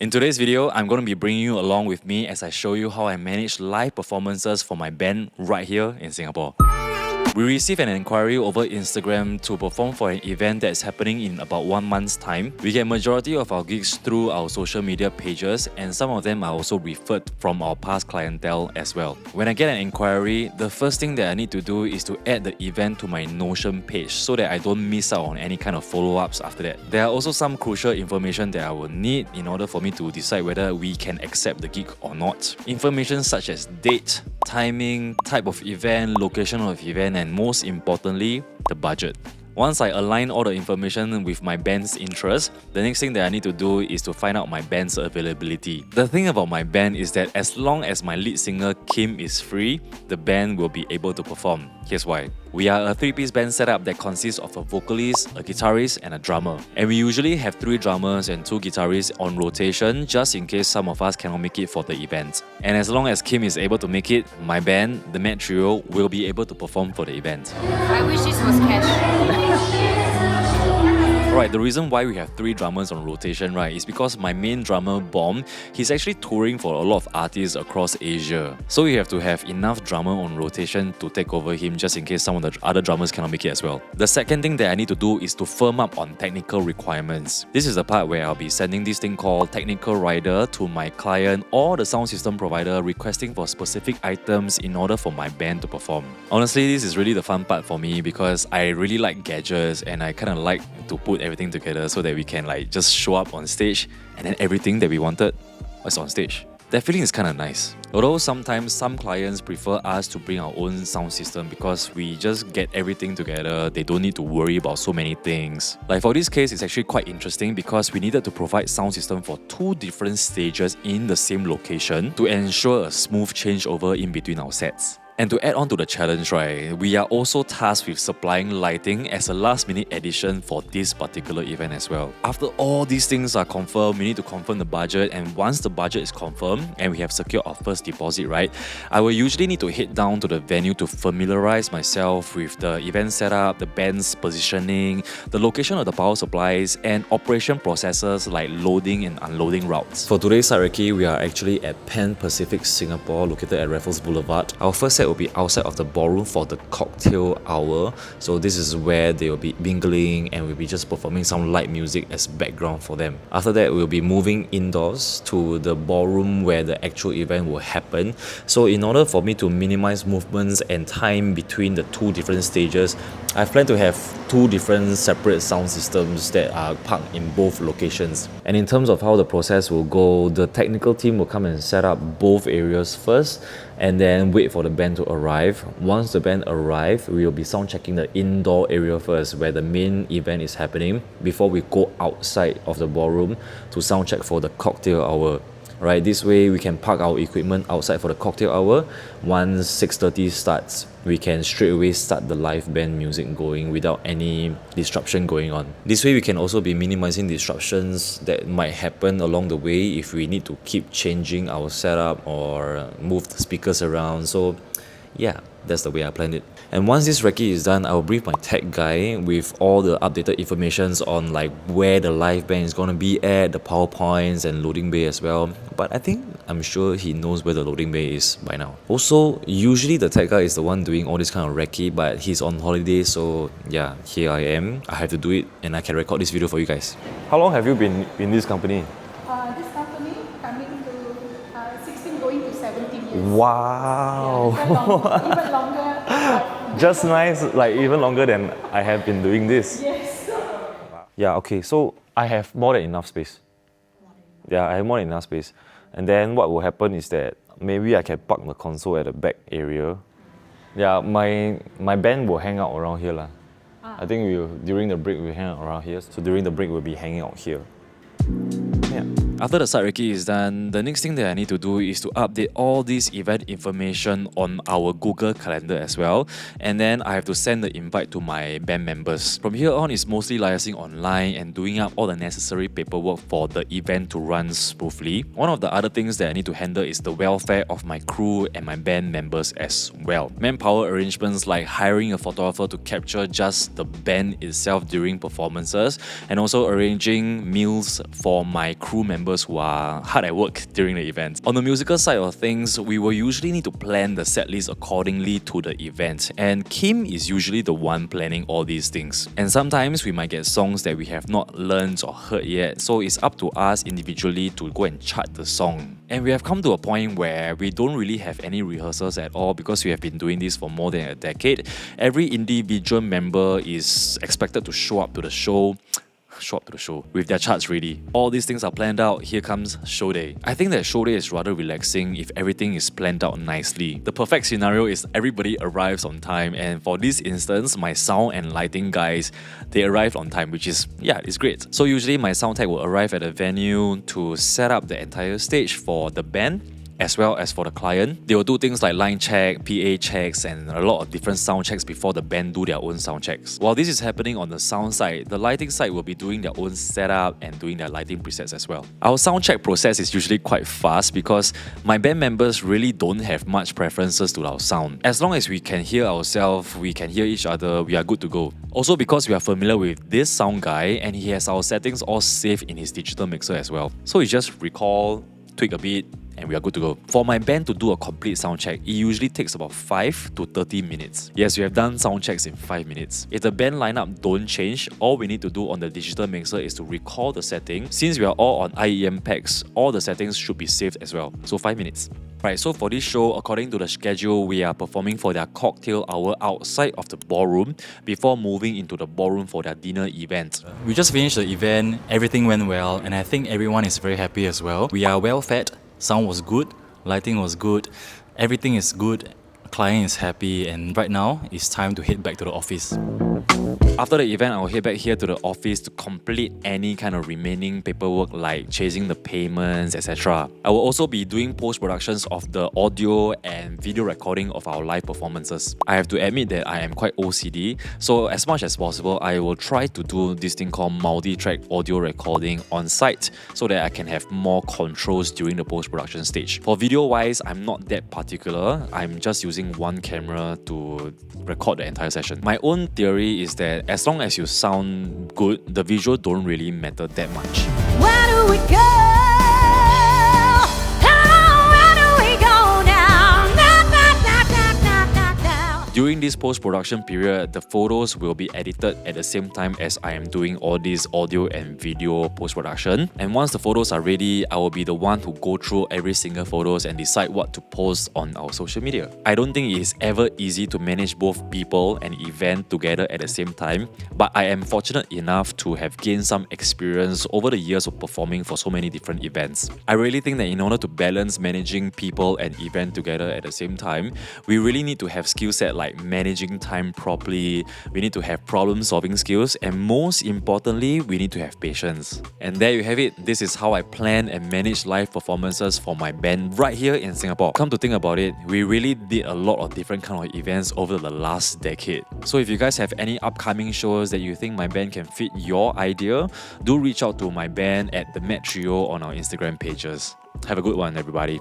In today's video, I'm going to be bringing you along with me as I show you how I manage live performances for my band right here in Singapore. We received an inquiry over Instagram to perform for an event that's happening in about 1 month's time. We get majority of our gigs through our social media pages, and some of them are also referred from our past clientele as well. When I get an inquiry, the first thing that I need to do is to add the event to my Notion page so that I don't miss out on any kind of follow-ups after that. There are also some crucial information that I will need in order for me to decide whether we can accept the gig or not. Information such as date, timing, type of event, location of event, and most importantly, the budget. Once I align all the information with my band's interest, the next thing that I need to do is to find out my band's availability. The thing about my band is that as long as my lead singer Kim is free, the band will be able to perform. Here's why. We are a 3-piece band setup that consists of a vocalist, a guitarist, and a drummer. And we usually have 3 drummers and 2 guitarists on rotation just in case some of us cannot make it for the event. And as long as Kim is able to make it, my band, the Mad Trio, will be able to perform for the event. I wish this was cash. Right, the reason why we have 3 drummers on rotation, right, is because my main drummer, Bomb, he's actually touring for a lot of artists across Asia. So we have to have enough drummer on rotation to take over him just in case some of the other drummers cannot make it as well. The second thing that I need to do is to firm up on technical requirements. This is the part where I'll be sending this thing called technical rider to my client or the sound system provider requesting for specific items in order for my band to perform. Honestly, this is really the fun part for me because I really like gadgets and I kind of like to put everything together so that we can just show up on stage and then everything that we wanted was on stage. That feeling is kind of nice. Although sometimes some clients prefer us to bring our own sound system because we just get everything together, they don't need to worry about so many things. Like for this case, it's actually quite interesting because we needed to provide sound system for 2 different stages in the same location to ensure a smooth changeover in between our sets. And to add on to the challenge, right, we are also tasked with supplying lighting as a last-minute addition for this particular event as well. After all these things are confirmed, we need to confirm the budget, and once the budget is confirmed and we have secured our first deposit, right, I will usually need to head down to the venue to familiarize myself with the event setup, the band's positioning, the location of the power supplies, and operation processes like loading and unloading routes. For today's site recce, we are actually at Pan Pacific Singapore, located at Raffles Boulevard. Our first set will be outside of the ballroom for the cocktail hour. So this is where they will be mingling and we'll be just performing some light music as background for them. After that, we'll be moving indoors to the ballroom where the actual event will happen. So in order for me to minimize movements and time between the 2 different stages, I plan to have 2 different separate sound systems that are parked in both locations. And in terms of how the process will go, the technical team will come and set up both areas first and then wait for the band to arrive. Once the band arrive, we will be sound checking the indoor area first where the main event is happening before we go outside of the ballroom to sound check for the cocktail hour. Right, this way we can park our equipment outside for the cocktail hour. Once 6:30 starts, we can straight away start the live band music going without any disruption going on. This way we can also be minimizing disruptions that might happen along the way if we need to keep changing our setup or move the speakers around. So yeah, that's the way I planned it. And once this recce is done, I'll brief my tech guy with all the updated informations on where the live band is going to be at, the PowerPoints and loading bay as well. But I'm sure he knows where the loading bay is by now. Also, usually the tech guy is the one doing all this kind of recce, but he's on holiday, so yeah, here I am. I have to do it and I can record this video for you guys. How long have you been in this company? This company coming to 16 going to 17 years. Wow! Yeah, even longer. Just nice, even longer than I have been doing this. Yes. Yeah, okay, so I have more than enough space. Yeah, I have more than enough space. And then what will happen is that maybe I can park the console at the back area. Yeah, my band will hang out around here. I think during the break we'll hang out around here. So during the break we'll be hanging out here. Yeah. After the site recce is done, the next thing that I need to do is to update all this event information on our Google Calendar as well. And then I have to send the invite to my band members. From here on, it's mostly liaising online and doing up all the necessary paperwork for the event to run smoothly. One of the other things that I need to handle is the welfare of my crew and my band members as well. Manpower arrangements like hiring a photographer to capture just the band itself during performances, and also arranging meals for my crew members who are hard at work during the event. On the musical side of things, we will usually need to plan the set list accordingly to the event, and Kim is usually the one planning all these things. And sometimes we might get songs that we have not learned or heard yet, so it's up to us individually to go and chart the song. And we have come to a point where we don't really have any rehearsals at all because we have been doing this for more than a decade. Every individual member is expected to show up to the show with their charts ready. All these things are planned out. Here comes show day. I think that show day is rather relaxing if everything is planned out nicely. The perfect scenario is everybody arrives on time, and for this instance, my sound and lighting guys, they arrived on time, which is, it's great. So usually my sound tech will arrive at a venue to set up the entire stage for the band as well as for the client. They will do things like line check, PA checks, and a lot of different sound checks before the band do their own sound checks. While this is happening on the sound side, the lighting side will be doing their own setup and doing their lighting presets as well. Our sound check process is usually quite fast because my band members really don't have much preferences to our sound. As long as we can hear ourselves, we can hear each other, we are good to go. Also because we are familiar with this sound guy and he has our settings all saved in his digital mixer as well. So we just recall, tweak a bit, and we are good to go. For my band to do a complete sound check, it usually takes about 5 to 30 minutes. Yes, we have done sound checks in 5 minutes. If the band lineup don't change, all we need to do on the digital mixer is to recall the setting. Since we are all on IEM packs, all the settings should be saved as well. So 5 minutes. Right, so for this show, according to the schedule, we are performing for their cocktail hour outside of the ballroom before moving into the ballroom for their dinner event. We just finished the event, everything went well, and I think everyone is very happy as well. We are well fed, sound was good, lighting was good, everything is good, client is happy, and right now it's time to head back to the office. After the event, I'll head back here to the office to complete any kind of remaining paperwork like chasing the payments, etc. I will also be doing post-productions of the audio and video recording of our live performances. I have to admit that I am quite OCD, so as much as possible, I will try to do this thing called multi-track audio recording on site so that I can have more controls during the post-production stage. For video-wise, I'm not that particular. I'm just using one camera to record the entire session. My own theory is that as long as you sound good, the visual don't really matter that much. Where do we go? Where do we go now? During this post-production period, the photos will be edited at the same time as I am doing all this audio and video post-production. And once the photos are ready, I will be the one who go through every single photos and decide what to post on our social media. I don't think it is ever easy to manage both people and event together at the same time, but I am fortunate enough to have gained some experience over the years of performing for so many different events. I really think that in order to balance managing people and event together at the same time, we really need to have skill set like managing time properly, we need to have problem-solving skills, and most importantly, we need to have patience. And there you have it. This is how I plan and manage live performances for my band right here in Singapore. Come to think about it, we really did a lot of different kind of events over the last decade. So if you guys have any upcoming shows that you think my band can fit your idea, do reach out to my band at the Met Trio on our Instagram pages. Have a good one, everybody.